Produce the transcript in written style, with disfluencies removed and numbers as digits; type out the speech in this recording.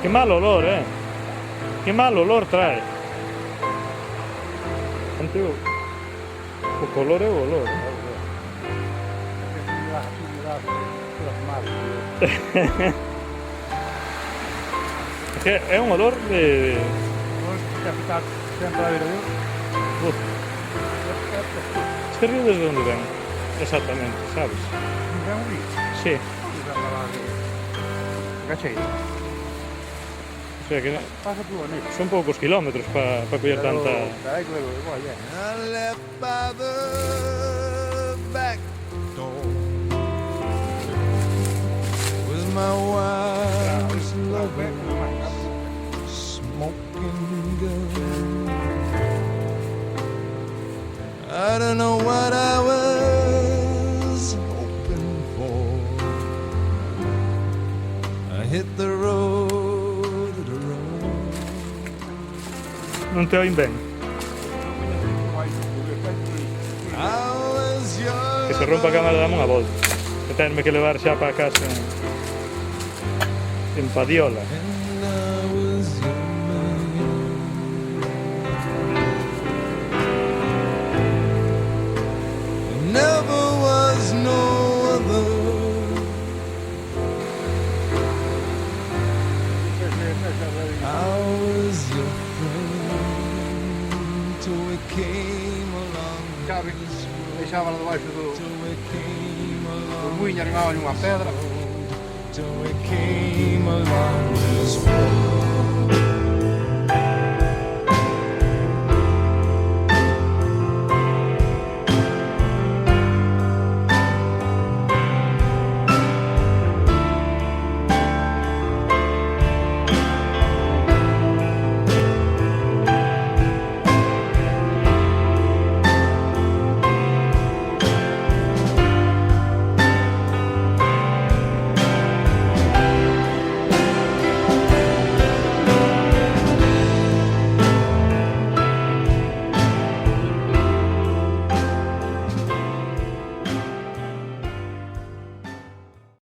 Che mal olor, eh? Che mal olor trae. Anteo, o colore o olor. Che è un olor di... Queste riude de onde ven? Exactamente, sabes? Sì. O sea que Pasa tú, Nick. son poucos kilómetros para coller tanta... Dai, quello, vai, I left by the back door with my wife's loving smoking gun. I don't know what I was hoping for. I hit the road to road. Non te oin ben. I was young. Que se rompa a cámara dame unha volta. Que tenme que levar xa para casa en Padiola. And I was young. There never was no other. I was your friend till we came along. Sabe, deixava debaixo do Till we came along. muinho, arribava unha pedra. Till we came along this road.